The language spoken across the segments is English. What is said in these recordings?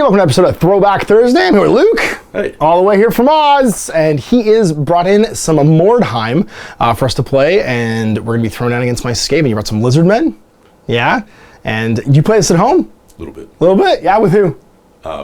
welcome to episode of Throwback Thursday. I'm here with Luke, hey, all the way here from Oz, and he is brought in some Mordheim for us to play, and we're going to be thrown down against my Skaven. You brought some Lizardmen? Yeah? And you play this at home? a little bit. A little bit? Yeah, with who?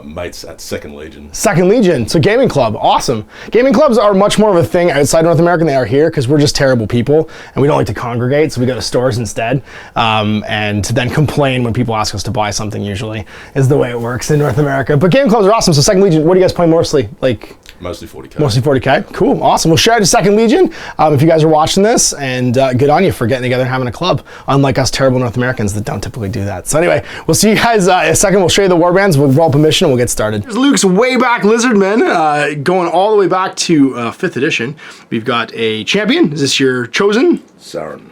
Mates at Second Legion. Second Legion, so gaming club, awesome. Gaming clubs are much more of a thing outside North America than they are here because we're just terrible people and we don't like to congregate, so we go to stores instead and then complain when people ask us to buy something. Usually is the way it works in North America. But gaming clubs are awesome. So Second Legion, what do you guys play mostly? Like Mostly 40k. mostly 40k. Cool, awesome. Well, shout out to Second Legion if you guys are watching this, and good on you for getting together and having a club. Unlike us terrible North Americans that don't typically do that. So anyway, we'll see you guys in a second. We'll show you the warbands with roll permission, and we'll get started. Here's Luke's way back Lizardmen, going all the way back to 5th edition. We've got a champion. Is this your chosen? Saren.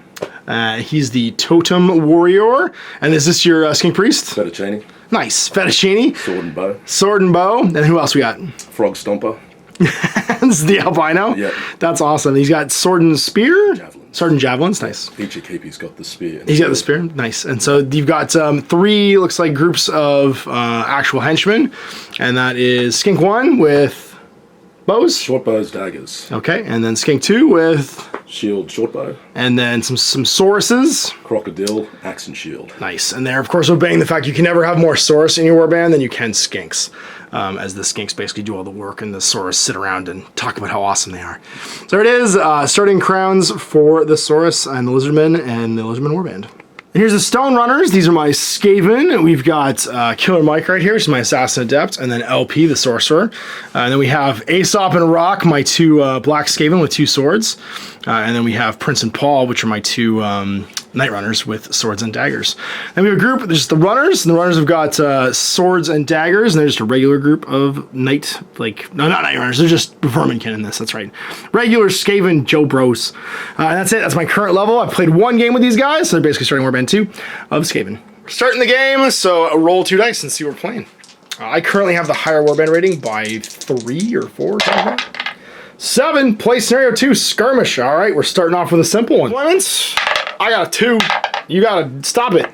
He's the totem warrior. And is this your skink priest? Fettuccine. Nice, fettuccine. Sword and bow. Sword and bow. And who else we got? Frog Stomper. This is the albino. Yeah. That's awesome. He's got sword and spear. Javelins. Sword and javelins. Nice. Each keep, he's got the spear. He's got the spear. Nice. And so you've got 3, looks like, groups of actual henchmen. And that is Skink 1 with bows. Short bows, daggers. Okay. And then Skink 2 with... Shield, short bow. And then some Sauruses. Crocodile, axe and shield. Nice. And they're, of course, obeying the fact you can never have more Saurus in your warband than you can Skinks. As the Skinks basically do all the work and the Saurus sit around and talk about how awesome they are. So there it is, starting crowns for the Saurus and the Lizardmen and the Lizardmen warband. And here's the Stone Runners. These are my Skaven. We've got Killer Mike right here, which is my Assassin Adept, and then LP, the Sorcerer. And then we have Aesop and Rock, my 2 Black Skaven with 2 swords. And then we have Prince and Paul, which are my 2 Night Runners with swords and daggers. Then we have a group, there's the Runners, and the Runners have got swords and daggers, and there's just a regular group of no, not Night Runners, they're just Verminkin in this, that's right. Regular Skaven Joe Bros. And that's it, that's my current level. I've played 1 game with these guys, so they're basically starting Warband 2 of Skaven. We're starting the game, so roll 2 dice and see what we're playing. I currently have the higher Warband rating by 3 or 4, something like that. 7, play scenario 2, Skirmish. All right, we're starting off with a simple one. Deployments. I got a 2. You gotta stop it.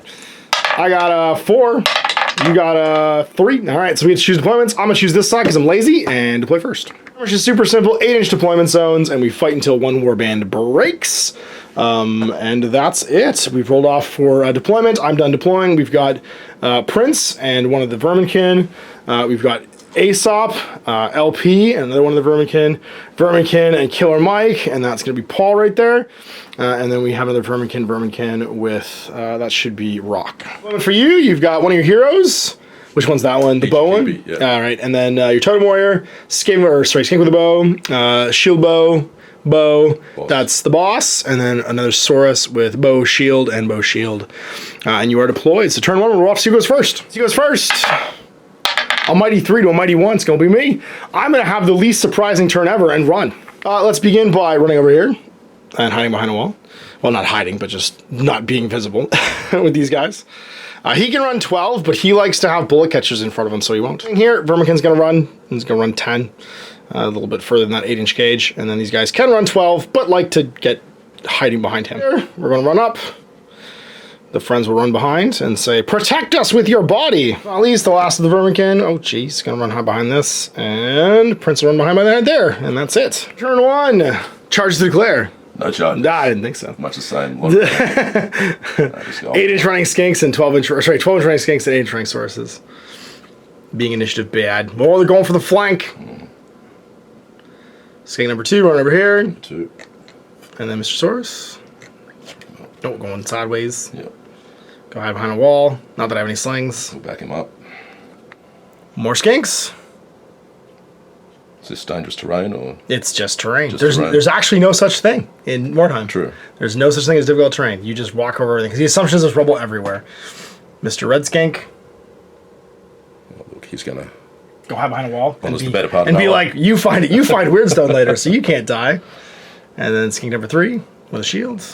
I got a 4. You got a 3. All right, so we get to choose deployments. I'm gonna choose this side because I'm lazy and deploy first. Which is super simple, 8-inch deployment zones, and we fight until 1 warband breaks. And that's it. We've rolled off for deployment. I'm done deploying. We've got Prince and one of the Verminkin. We've got Aesop, LP, and another one of the Verminkin and Killer Mike, and that's going to be Paul right there. And then we have another Verminkin with, that should be Rock. For you, you've got one of your heroes. Which one's that one? The bow one? Yeah. All right, and then your Totem Warrior, Skink with a bow, Shield bow, boss. That's the boss, and then another Saurus with bow, shield, and bow, shield. And you are deployed. So turn 1, we're off. So who goes first? A mighty 3 to a mighty 1. It's going to be me. I'm going to have the least surprising turn ever and run. Let's begin by running over here and hiding behind a wall. Well, not hiding, but just not being visible with these guys. He can run 12, but he likes to have bullet catchers in front of him, so he won't. Here, Verminkin's going to run. He's going to run 10. A little bit further than that 8-inch gauge. And then these guys can run 12, but like to get hiding behind him. Here, we're going to run up. The friends will run behind and say, "Protect us with your body!" At least the last of the Verminkin. Oh, geez, gonna run behind this. And Prince will run behind my head there. And that's it. Turn 1. Charge to declare. No charge. Nah, I didn't think so. Much the same. 8-inch running skinks and 12-inch running skinks and 8-inch running sources. Being initiative bad. Well, they're going for the flank. Skink number 2, run over here. 2. And then Mr. Saurus. Oh, going sideways. Yep. Go hide behind a wall. Not that I have any slings. We'll back him up. More skinks. Is this dangerous terrain or? It's just terrain. Just terrain. There's actually no such thing in Mordheim. True. There's no such thing as difficult terrain. You just walk over everything. Because the assumption is there's rubble everywhere. Mr. Red Skink. Oh, look, he's gonna go hide behind a wall. And the better part and be life. like, you find Weirdstone later, so you can't die. And then Skink number 3 with a shield.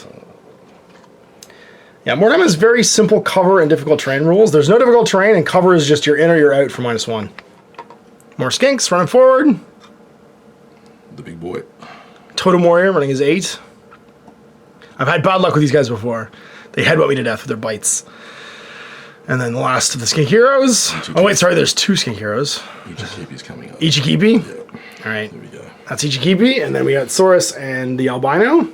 Yeah, Mordheim has very simple cover and difficult terrain rules. There's no difficult terrain, and cover is just you're in or you're out for -1. More skinks running forward. The big boy. Totem Warrior running his 8. I've had bad luck with these guys before. They headbutt me to death with their bites. And then the last of the skink heroes. Oh wait, sorry, there's 2 skink heroes. Ichikipi's coming up. Ichikipi? Yeah. All right. There we go. That's Ichikipi, and then we got Saurus and the albino.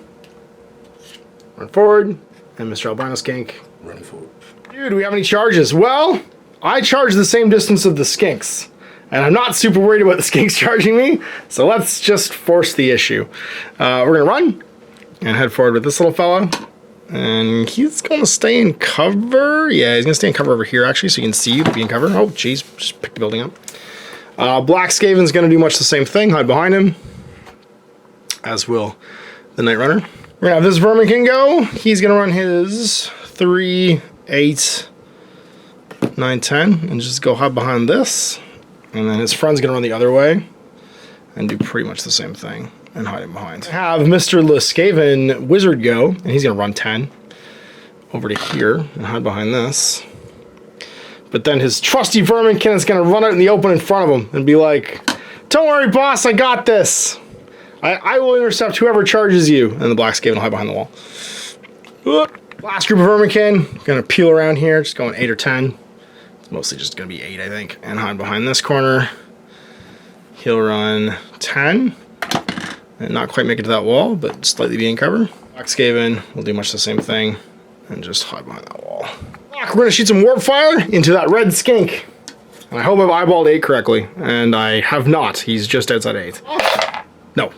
Run forward, and Mr. Albino Skink. Running forward. Dude, we have any charges? Well, I charge the same distance of the skinks. And I'm not super worried about the skinks charging me, so let's just force the issue. We're gonna run and head forward with this little fellow. And he's gonna stay in cover. Yeah, he's gonna stay in cover over here actually, so you can see the be in cover. Oh, geez, just pick the building up. Black Skaven's gonna do much the same thing, hide behind him. As will the Night Runner. We're gonna have this Verminkin go. He's gonna run his 3, 8, 9, 10, and just go hide behind this. And then his friend's gonna run the other way and do pretty much the same thing and hide him behind. Have Mr. Skaven Wizard go, and he's gonna run 10 over to here and hide behind this. But then his trusty Verminkin is gonna run out in the open in front of him and be like, "Don't worry, boss, I got this. I will intercept whoever charges you." And the Black Skaven will hide behind the wall. Last group of Verminkin, gonna peel around here, just going 8 or 10. Mostly just going to be 8, I think. And hide behind this corner. He'll run 10. And not quite make it to that wall, but slightly be in cover. Black Skaven will do much the same thing. And just hide behind that wall. We're going to shoot some warp fire into that red skink. And I hope I've eyeballed 8 correctly. And I have not. He's just outside 8. No.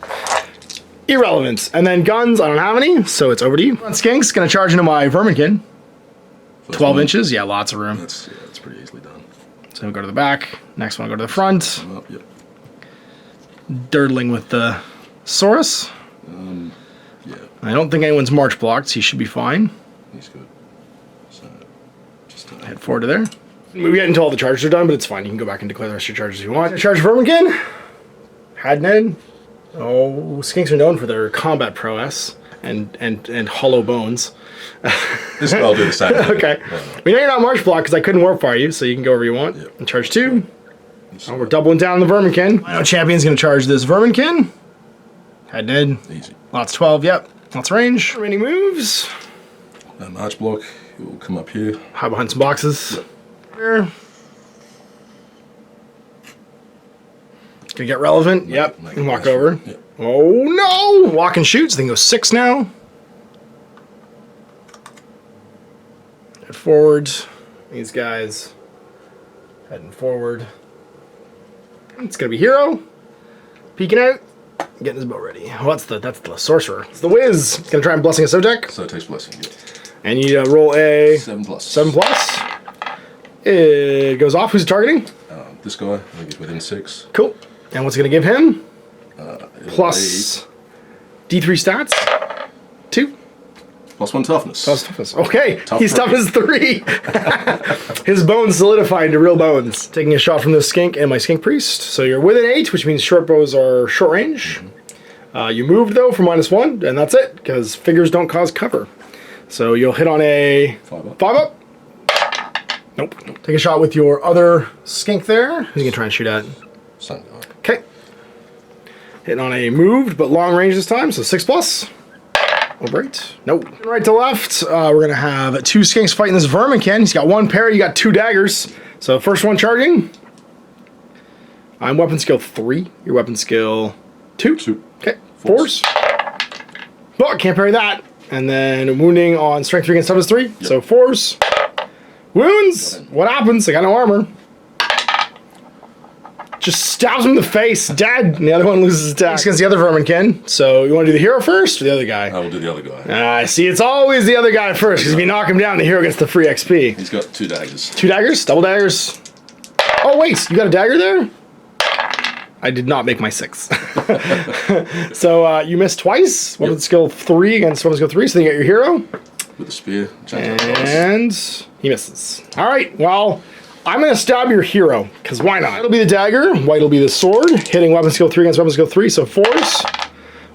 Irrelevant. And then guns, I don't have any, so it's over to you. Skink's going to charge into my Verminkin. 12 inches? Yeah, lots of room. That's pretty easily done. So we go to the back. Next one, go to the front. Up, yep. Dirtling with the Saurus. Yeah. I don't think anyone's march blocked, so he should be fine. He's good. So, just head forward to there. We wait until all the charges are done, but it's fine. You can go back and declare the rest of your charges if you want. Charge Verminkin. Hadned. Oh, skinks are known for their combat prowess and hollow bones. This I'll do the same. Okay. We know you're not march block because I couldn't warp fire you, so you can go wherever you want. Yep. And charge 2. Oh, we're doubling down the Verminkin. I know Champion's going to charge this Verminkin. Hadned. Easy. Lots 12, yep. Lots of range. Remaining moves. March block. It will come up here. Hide behind some boxes. Yep. Here. Gonna get relevant. Yep. And walk over. Yep. Oh no! Walk and shoot. So they can go 6 now. Head forward. These guys heading forward. It's gonna be Hero. Peeking out. Getting his bow ready. Oh, that's the Sorcerer. It's the Wiz. It's gonna try and Blessing a Sotek. So it takes blessing. Yep. And you roll a 7+. 7+. It goes off. Who's targeting? This guy, I think he's within 6. Cool. And what's it going to give him? Plus 8. D3 stats? 2. +1 toughness. Plus toughness. Okay. Tough He's toughness 3. His bones solidify into real bones. Taking a shot from this skink and my skink priest. So you're within 8, which means short bows are short range. You moved though for -1, and that's it, because figures don't cause cover. So you'll hit on a 5 up. Nope. Take a shot with your other skink there. Who's you gonna try and shoot at? Same guy. Okay. Hitting on a moved, but long range this time, so 6+. Over 8. Nope. Right to left, we're gonna have 2 skinks fighting this Verminkin. He's got 1 parry, you got 2 daggers. So first one charging. I'm weapon skill 3. Your weapon skill 2. 2. Okay. 4s. Oh, I can't parry that. And then wounding on strength 3 against toughness 3. Yep. So 4s. Wounds! What happens? I got no armor. Just stabs him in the face, dead. And the other one loses attack against the other Verminkin. So you want to do the hero first or the other guy? I will do the other guy. See, it's always the other guy first, because if you knock him down, the hero gets the free XP. He's got 2 daggers. 2 daggers? Double daggers. Oh, wait, you got a dagger there? I did not make my 6. So you missed twice. Weapon skill 3 against weapon skill 3, so then you get your hero. With a spear. And he misses. All right, well, I'm going to stab your hero, because why not? It'll be the dagger, white will be the sword, hitting weapon skill 3 against weapon skill 3, so 4s.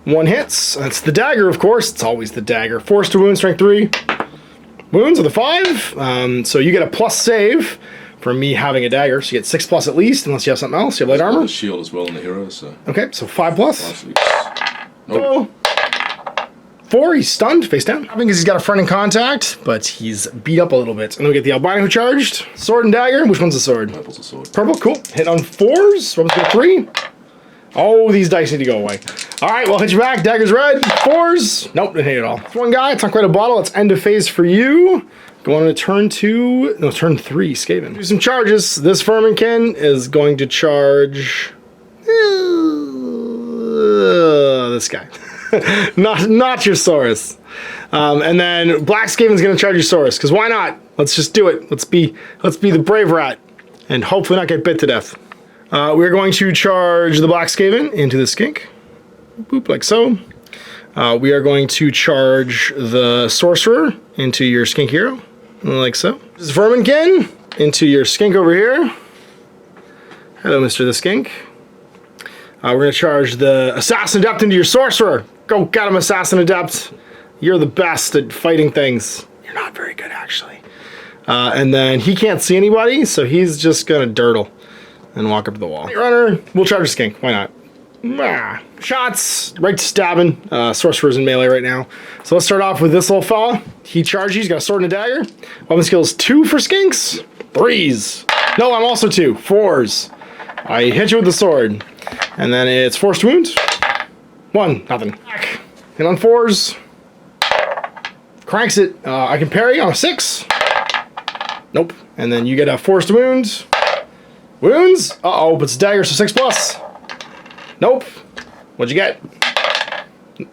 1 hits. That's the dagger, of course. It's always the dagger. Force to wound, strength 3. Wounds with a 5. So you get a plus save from me having a dagger, so you get 6+ at least, unless you have something else. You have light armor. A shield as well in the hero, so. Okay, so 5+. 5, 6. Nope. 4, he's stunned, face down. I think he's got a friend in contact, but he's beat up a little bit. And then we get the albino who charged. Sword and dagger. Which one's the sword? Purple's a sword. Purple, cool. Hit on 4s. Weapons skill 3. Oh, these dice need to go away. All right, well, hit you back. Dagger's red. 4s. Nope, didn't hit at all. It's one guy. It's not quite a bottle. It's end of phase for you. Going to turn 2. No, turn 3. Skaven. Do some charges. This Verminkin is going to charge this guy. not your Saurus. And then Black Skaven's gonna charge your Saurus, because why not? Let's just do it. Let's be the brave rat and hopefully not get bit to death. We're going to charge the Black Skaven into the skink. Boop, like so. We are going to charge the Sorcerer into your skink hero, like so. This is Verminkin into your skink over here. Hello, Mr. the Skink. We're going to charge the Assassin Adept into your Sorcerer. Go get him, Assassin Adept. You're the best at fighting things. You're not very good, actually. And then he can't see anybody, so he's just going to dirtle and walk up to the wall. Runner, we'll charge a skink. Why not? Shots, right to stabbing. Sorcerer's in melee right now. So let's start off with this little fella. He charges, he's got a sword and a dagger. Weapon skills 2 for skinks. 3s. No, I'm also 2. 4s. I hit you with the sword. And then it's forced wound. 1, nothing. Hit on 4s. Cranks it. I can parry on a 6. Nope. And then you get a forced wound. Wounds. Uh-oh, but it's a dagger, so 6+. Nope. What'd you get?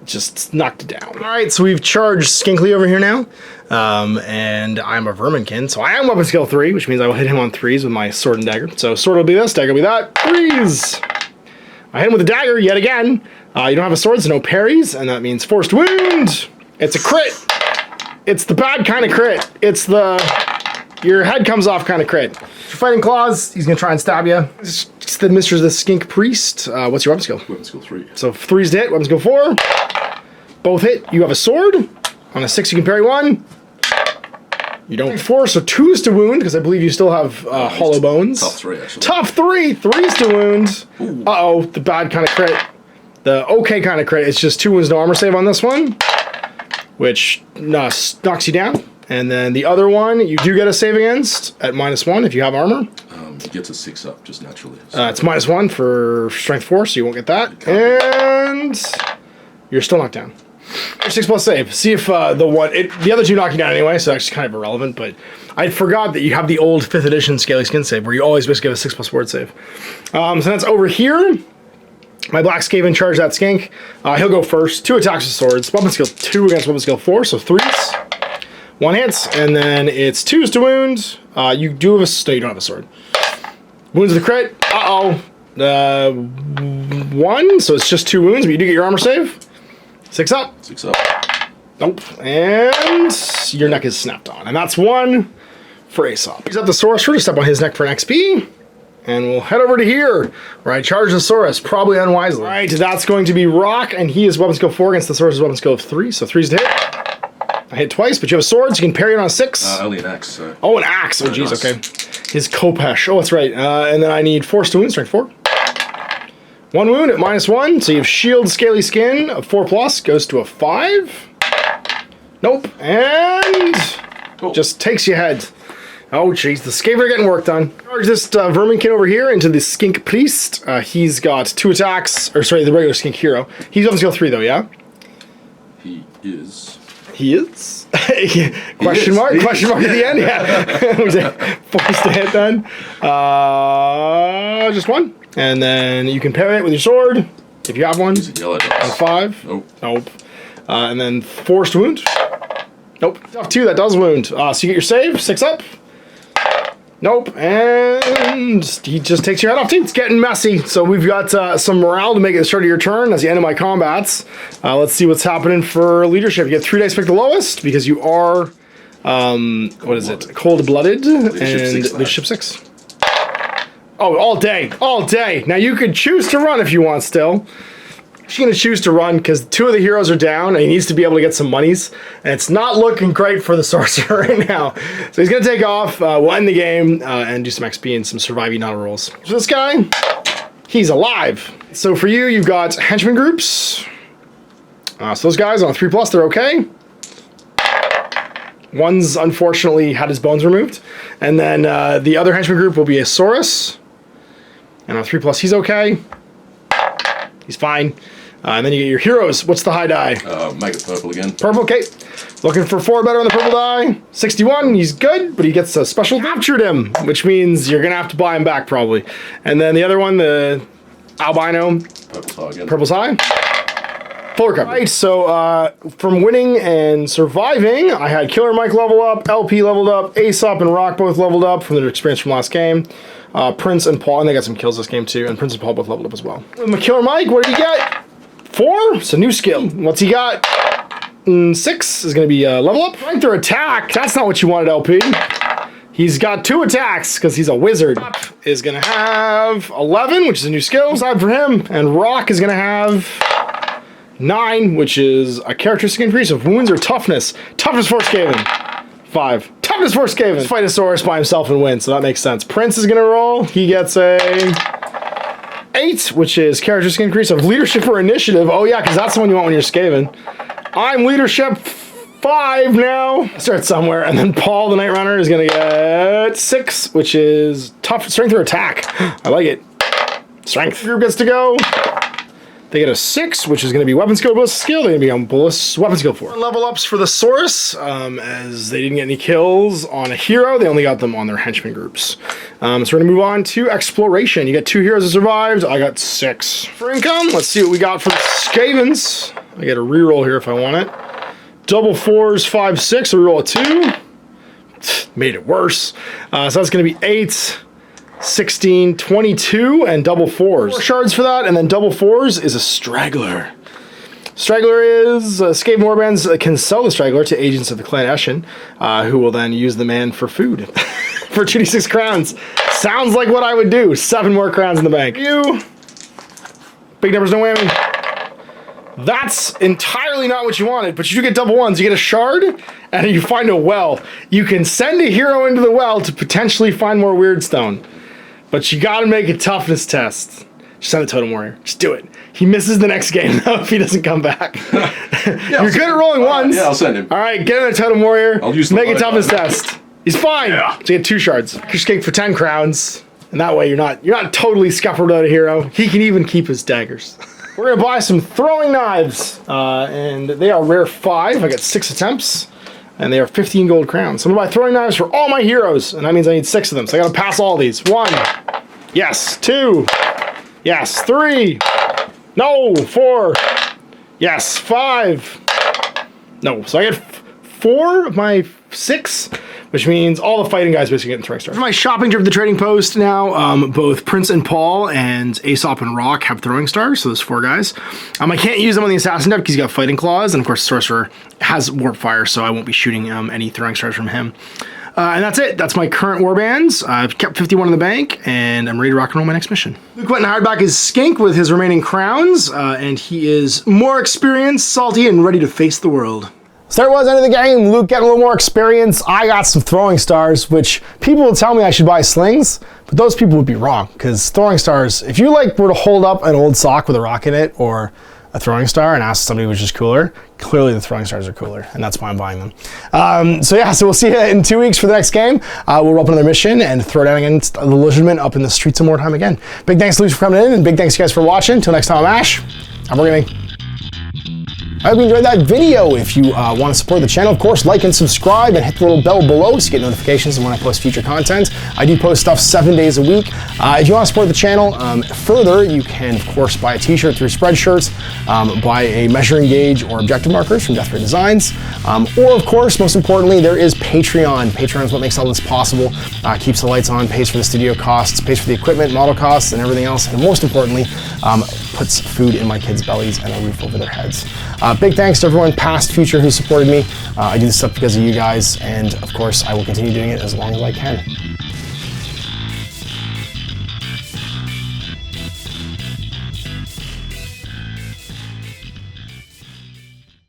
Just knocked it down. All right, so we've charged Skinkly over here now. And I'm a Verminkin, so I am weapon skill 3, which means I will hit him on 3s with my sword and dagger. So sword will be this, dagger will be that. 3s. I hit him with a dagger yet again. You don't have a sword, so no parries, and that means forced wound. It's a crit. It's the bad kind of crit. It's the your head comes off kind of crit. Fighting claws, he's gonna try and stab you. It's the Mr. the Skink Priest. What's your weapon skill? Weapon skill 3. So 3s to hit, weapon skill 4. Both hit. You have a sword. On a 6, you can parry 1. You don't 4, so 2s to wound, because I believe you still have hollow bones. Top 3, actually. Top 3, 3s to wound. Uh-oh, the bad kind of crit. The okay kind of crit. It's just 2 wounds, no armor save on this one, which knocks you down. And then the other one, you do get a save against at -1 if you have armor. It gets a 6 up, just naturally. So It's -1 for strength 4, so you won't get that. And you're still knocked down. 6+ save. See if the other 2 knock you down anyway, so that's kind of irrelevant, but I forgot that you have the old 5th edition Scaly Skin save, where you always just give a 6+ ward save. So that's over here. My Black Skaven charge that skink. He'll go first. 2 attacks with swords. Weapon skill 2 against weapon skill 4, so 3s. 1 hits, and then it's 2s to wound. You do have a... No, you don't have a sword. Wounds the crit. Uh-oh. 1, so it's just 2 wounds, but you do get your armor save. 6 up. 6 up. Nope. And your neck is snapped on. And that's 1 for Aesop. He's at the Sorcerer to step on his neck for an XP. And we'll head over to here, where I charge the Saurus, probably unwisely. All right, that's going to be Rock, and he is weapon skill 4 against the Saurus' weapon skill of 3, so 3s to hit. I hit twice, but you have a sword, so you can parry it on a 6. Only an axe. So. Oh, an axe. Oh, jeez, okay. His Kopesh. Oh, that's right. And then I need force to wound, strength 4. 1 wound at -1, so you have shield, scaly skin of 4+, goes to a 5. Nope, and just takes your head. Oh, jeez, the Skaven are getting work done. Charge this Verminkin over here into the Skink Priest. He's got 2 attacks, or sorry, the regular Skink Hero. He's weapon skill 3, though, yeah? He is. He is? Question mark at the end? Yeah. Was it forced to hit then? Just 1. And then you can parry it with your sword, if you have one. He's a yellow dice. On 5. Nope. Nope. And then forced wound. Nope. Tough 2, that does wound. So you get your save, 6 up. Nope. And he just takes your head off too. It's getting messy. So we've got some morale to make it the start of your turn as the end of my combats. Let's see what's happening for leadership. You get 3 dice, pick the lowest because you are, what is it? Cold-blooded. And leadership 6. Oh, all day. All day. Now you could choose to run if you want still. She's going to choose to run because 2 of the heroes are down and he needs to be able to get some monies. And it's not looking great for the Sorcerer right now. So he's going to take off, we'll end the game, and do some XP and some surviving auto rolls. So this guy, he's alive. So for you, you've got henchman groups. So those guys on a 3+, they're okay. One's unfortunately had his bones removed. And then the other henchman group will be a Saurus. And on a 3+, he's okay. He's fine. And then you get your heroes. What's the high die? Make it purple again. Purple, okay. Looking for 4 better on the purple die. 61, he's good, but he gets a special. Captured him, which means you're going to have to buy him back probably. And then the other one, the albino. Purple's high again. Purple's high. Full recovery. Right, so from winning and surviving, I had Killer Mike level up, LP leveled up, Aesop and Rock both leveled up from their experience from last game. Prince and Paul, and they got some kills this game too, and Prince and Paul both leveled up as well. With Killer Mike, what did he get? 4? It's a new skill. What's he got? 6 is going to be level up. Right, their attack. That's not what you wanted, LP. He's got 2 attacks because he's a wizard. Is going to have 11, which is a new skill aside for him. And Rock is going to have 9, which is a characteristic increase of wounds or toughness. Toughness for Skaven. 5. Toughness for Skaven. Fight a Saurus by himself and win, so that makes sense. Prince is going to roll. He gets a 8, which is characteristic increase of leadership or initiative. Oh yeah, because that's the one you want when you're Skaven. I'm leadership 5 now. Start somewhere, and then Paul, the Night Runner, is gonna get 6, which is tough strength or attack. I like it. Strength group gets to go. They get a 6, which is going to be weapon skill, ballistic skill. They're going to be on ballistic weapon skill 4. Level ups for the Saurus, as they didn't get any kills on a hero. They only got them on their henchman groups. So we're going to move on to exploration. You got 2 heroes that survived. I got 6. For income, let's see what we got for the Skavens. I get a reroll here if I want it. Double 4s, 5, 6. A reroll of 2. Made it worse. So that's going to be 8. 16, 22, and double 4s. 4 shards for that, and then double 4s is a straggler. Straggler is Skaven warbands can sell the straggler to agents of the clan Eshin, who will then use the man for food for 2d6 crowns. Sounds like what I would do. 7 more crowns in the bank. You big numbers, no whammy. That's entirely not what you wanted, but you do get double 1s. You get a shard, and you find a well. You can send a hero into the well to potentially find more weird stone. But you gotta make a toughness test. Just send a Totem Warrior. Just do it. He misses the next game, though, if he doesn't come back. You're good at rolling 1s. Yeah, I'll send him. All right, get in a Totem Warrior. I'll use the make a toughness test. He's fine. Yeah. So you get 2 shards. You're skink for 10 crowns. And that way you're not totally scuppered out a hero. He can even keep his daggers. We're gonna buy some throwing knives. And they are rare 5. I got 6 attempts. And they are 15 gold crowns. So I'm gonna buy throwing knives for all my heroes. And that means I need 6 of them. So I gotta pass all these. 1. Yes. 2. Yes. 3. No. 4. Yes. 5. No. So I get 4 of my 6, which means all the fighting guys basically getting throwing stars. For my shopping trip to the trading post now, both Prince and Paul and Aesop and Rock have throwing stars, so there's 4 guys. I can't use them on the assassin deck because he's got fighting claws, and of course Sorcerer has warp fire, so I won't be shooting any throwing stars from him. And that's it. That's my current warbands. I've kept 51 in the bank, and I'm ready to rock and roll my next mission. Luke went and hired back his skink with his remaining crowns, and he is more experienced, salty, and ready to face the world. So there it was, end of the game. Luke getting a little more experience. I got some throwing stars, which people will tell me I should buy slings, but those people would be wrong, because throwing stars, if you were to hold up an old sock with a rock in it, or a throwing star and ask somebody which is cooler, clearly the throwing stars are cooler, and that's why I'm buying them. So we'll see you in 2 weeks for the next game. We'll roll up another mission and throw down against the Lizardmen up in the streets of Mordheim again. Big thanks to Luke for coming in, and big thanks to you guys for watching. Until next time, I'm Ash. I'm Wargaming. I hope you enjoyed that video. If you want to support the channel, of course, like and subscribe and hit the little bell below to get notifications when I post future content. I do post stuff 7 days a week. If you want to support the channel further, you can, of course, buy a t-shirt through Spreadshirts, buy a measuring gauge or objective markers from Death Ray Designs, or, of course, most importantly, there is Patreon. Patreon is what makes all this possible, keeps the lights on, pays for the studio costs, pays for the equipment, model costs, and everything else, and most importantly, puts food in my kids' bellies and a roof over their heads. Big thanks to everyone, past, future, who supported me. I do this stuff because of you guys, and of course, I will continue doing it as long as I can.